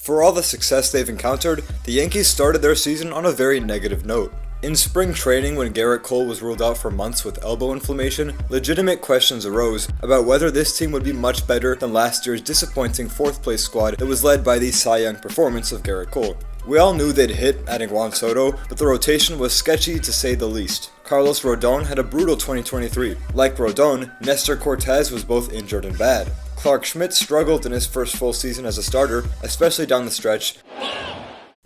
For all the success they've encountered, the Yankees started their season on a very negative note. In spring training, when Gerrit Cole was ruled out for months with elbow inflammation, legitimate questions arose about whether this team would be much better than last year's disappointing 4th place squad that was led by the Cy Young performance of Gerrit Cole. We all knew they'd hit, adding Juan Soto, but the rotation was sketchy to say the least. Carlos Rodon had a brutal 2023. Like Rodon, Nestor Cortez was both injured and bad. Clark Schmidt struggled in his first full season as a starter, especially down the stretch.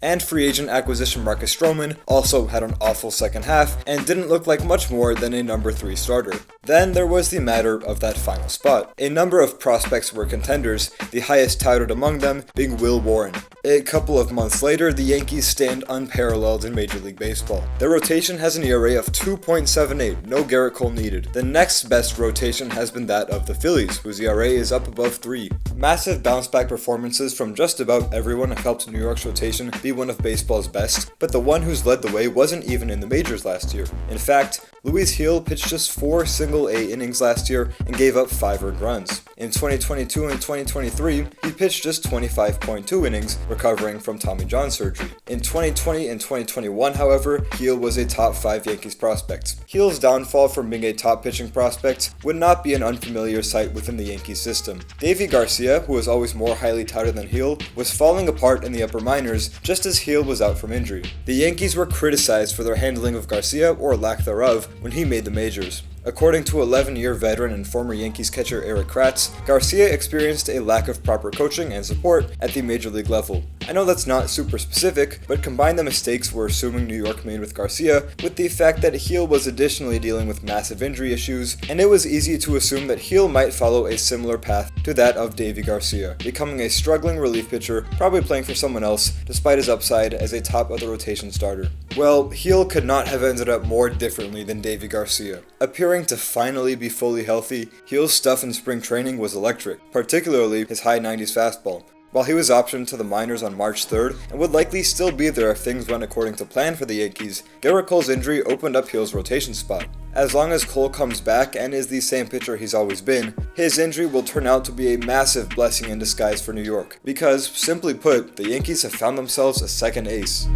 And free agent acquisition Marcus Stroman also had an awful second half and didn't look like much more than a number 3 starter. Then there was the matter of that final spot. A number of prospects were contenders, the highest touted among them being Will Warren. A couple of months later, the Yankees stand unparalleled in Major League Baseball. Their rotation has an ERA of 2.78, no Gerrit Cole needed. The next best rotation has been that of the Phillies, whose ERA is up above 3. Massive bounce-back performances from just about everyone have helped New York's rotation be one of baseball's best, but the one who's led the way wasn't even in the majors last year. In fact, Luis Gil pitched just 4 single-A innings last year and gave up 5 earned runs. In 2022 and 2023, he pitched just 25.2 innings, recovering from Tommy John surgery. In 2020 and 2021, however, Gil was a top 5 Yankees prospect. Gil's downfall from being a top pitching prospect would not be an unfamiliar sight within the Yankees system. Deivi Garcia, who was always more highly touted than Gil, was falling apart in the upper minors just as Gil was out from injury. The Yankees were criticized for their handling of Garcia, or lack thereof, when he made the majors. According to 11-year veteran and former Yankees catcher Erik Kratz, Garcia experienced a lack of proper coaching and support at the major league level. I know that's not super specific, but combine the mistakes we're assuming New York made with Garcia with the fact that Gil was additionally dealing with massive injury issues, and it was easy to assume that Gil might follow a similar path to that of Deivi Garcia, becoming a struggling relief pitcher, probably playing for someone else, despite his upside as a top of the rotation starter. Well, Gil could not have ended up more differently than Deivi Garcia. Appearing to finally be fully healthy, Gil's stuff in spring training was electric, particularly his high 90s fastball. While he was optioned to the minors on March 3rd and would likely still be there if things went according to plan for the Yankees, Gerrit Cole's injury opened up Gil's rotation spot. As long as Cole comes back and is the same pitcher he's always been, his injury will turn out to be a massive blessing in disguise for New York, because, simply put, the Yankees have found themselves a second ace.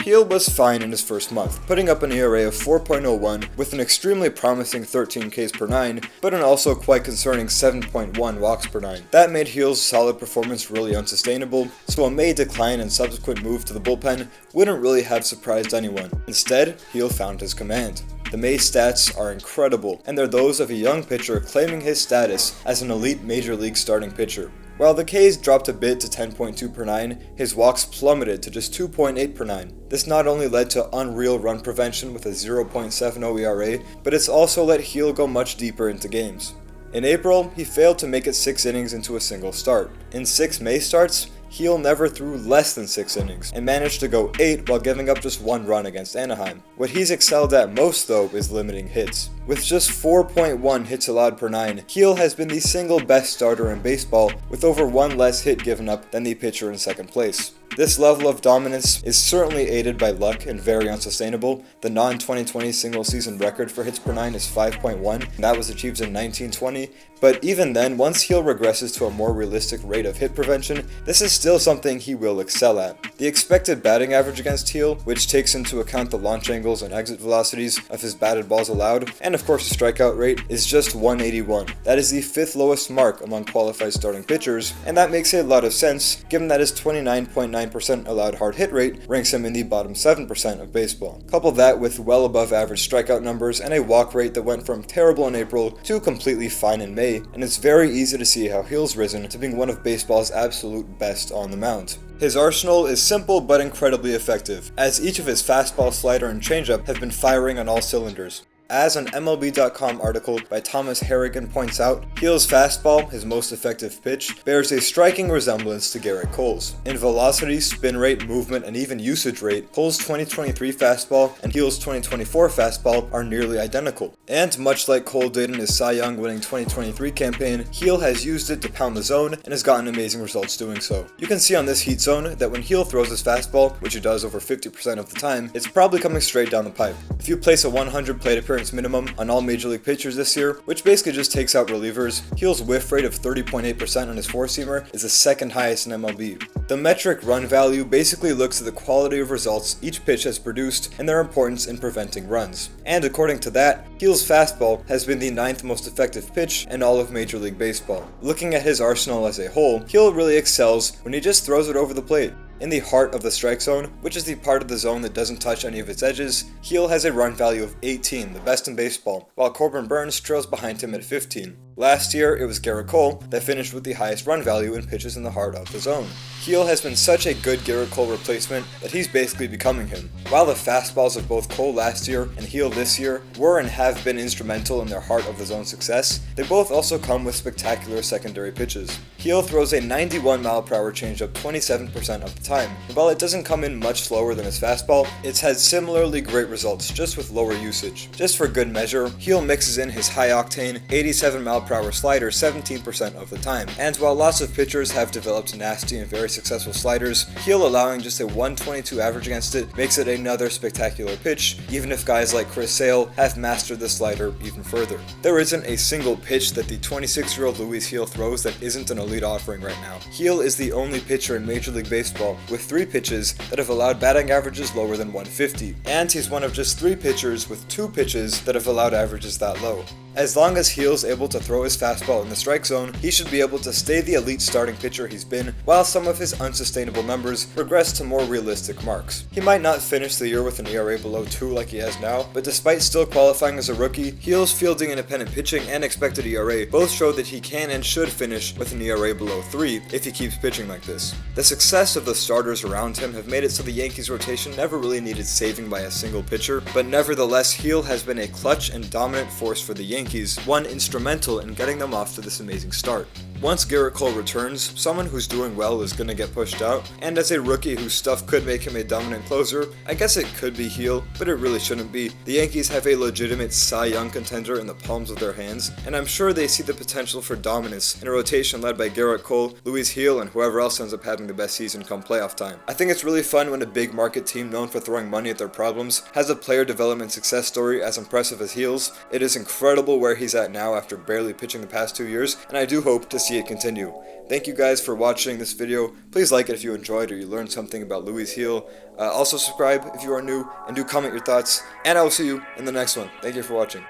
Gil was fine in his first month, putting up an ERA of 4.01 with an extremely promising 13 Ks per 9, but an also quite concerning 7.1 walks per 9. That made Gil's solid performance really unsustainable, so a May decline and subsequent move to the bullpen wouldn't really have surprised anyone. Instead, Gil found his command. The May stats are incredible, and they're those of a young pitcher claiming his status as an elite major league starting pitcher. While the Ks dropped a bit to 10.2 per 9, his walks plummeted to just 2.8 per 9. This not only led to unreal run prevention with a 0.70 ERA, but it's also let Gil go much deeper into games. In April, he failed to make it 6 innings into a single start. In 6 May starts, Gil never threw less than 6 innings, and managed to go 8 while giving up just 1 run against Anaheim. What he's excelled at most, though, is limiting hits. With just 4.1 hits allowed per 9, Gil has been the single best starter in baseball, with over 1 less hit given up than the pitcher in second place. This level of dominance is certainly aided by luck and very unsustainable. The non-2020 single-season record for hits per 9 is 5.1, and that was achieved in 1920. But even then, once Gil regresses to a more realistic rate of hit prevention, this is still something he will excel at. The expected batting average against Gil, which takes into account the launch angles and exit velocities of his batted balls allowed, and of course the strikeout rate, is just 181. That is the 5th lowest mark among qualified starting pitchers, and that makes a lot of sense given that his 29.9% allowed hard hit rate ranks him in the bottom 7% of baseball. Couple that with well above average strikeout numbers and a walk rate that went from terrible in April to completely fine in May, and it's very easy to see how Gil's risen to being one of baseball's absolute best on the mound. His arsenal is simple but incredibly effective, as each of his fastball, slider, and changeup have been firing on all cylinders. As an MLB.com article by Thomas Harrigan points out, Gil's fastball, his most effective pitch, bears a striking resemblance to Gerrit Cole's. In velocity, spin rate, movement, and even usage rate, Cole's 2023 fastball and Gil's 2024 fastball are nearly identical. And much like Cole did in his Cy Young winning 2023 campaign, Gil has used it to pound the zone and has gotten amazing results doing so. You can see on this heat zone that when Gil throws his fastball, which he does over 50% of the time, it's probably coming straight down the pipe. If you place a 100 plate appearance appearance minimum on all major league pitchers this year, which basically just takes out relievers. Gil's whiff rate of 30.8% on his four-seamer is the second highest in MLB. The metric run value basically looks at the quality of results each pitch has produced and their importance in preventing runs. And according to that, Gil's fastball has been the 9th most effective pitch in all of Major League Baseball. Looking at his arsenal as a whole, Gil really excels when he just throws it over the plate. In the heart of the strike zone, which is the part of the zone that doesn't touch any of its edges, Gil has a run value of 18, the best in baseball, while Corbin Burnes trails behind him at 15. Last year, it was Gerrit Cole that finished with the highest run value in pitches in the heart of the zone. Gil has been such a good Gerrit Cole replacement that he's basically becoming him. While the fastballs of both Cole last year and Gil this year were and have been instrumental in their heart of the zone success, they both also come with spectacular secondary pitches. Gil throws a 91 mph changeup 27% of the time, and while it doesn't come in much slower than his fastball, it's had similarly great results just with lower usage. Just for good measure, Gil mixes in his high-octane 87 mph slider 17% of the time, and while lots of pitchers have developed nasty and very successful sliders, Gil allowing just a 122 average against it makes it another spectacular pitch, even if guys like Chris Sale have mastered the slider even further. There isn't a single pitch that the 26-year-old Luis Gil throws that isn't an elite offering right now. Gil is the only pitcher in Major League Baseball with 3 pitches that have allowed batting averages lower than 150, and he's one of just 3 pitchers with 2 pitches that have allowed averages that low. As long as Gil's able to throw his fastball in the strike zone, he should be able to stay the elite starting pitcher he's been, while some of his unsustainable numbers regress to more realistic marks. He might not finish the year with an ERA below 2 like he has now, but despite still qualifying as a rookie, Gil's fielding independent pitching and expected ERA both show that he can and should finish with an ERA below 3 if he keeps pitching like this. The success of the starters around him have made it so the Yankees rotation never really needed saving by a single pitcher, but nevertheless Gil has been a clutch and dominant force for the Yankees, one instrumental in getting them off to this amazing start. Once Gerrit Cole returns, someone who's doing well is going to get pushed out, and as a rookie whose stuff could make him a dominant closer, I guess it could be Gil, but it really shouldn't be. The Yankees have a legitimate Cy Young contender in the palms of their hands, and I'm sure they see the potential for dominance in a rotation led by Gerrit Cole, Luis Gil, and whoever else ends up having the best season come playoff time. I think it's really fun when a big market team known for throwing money at their problems has a player development success story as impressive as Gil's. It is incredible where he's at now after barely pitching the past 2 years, and I do hope to see it continue. Thank you guys for watching this video. Please like it if you enjoyed or you learned something about Luis Gil. Also subscribe if you are new, and do comment your thoughts, and I will see you in the next one. Thank you for watching.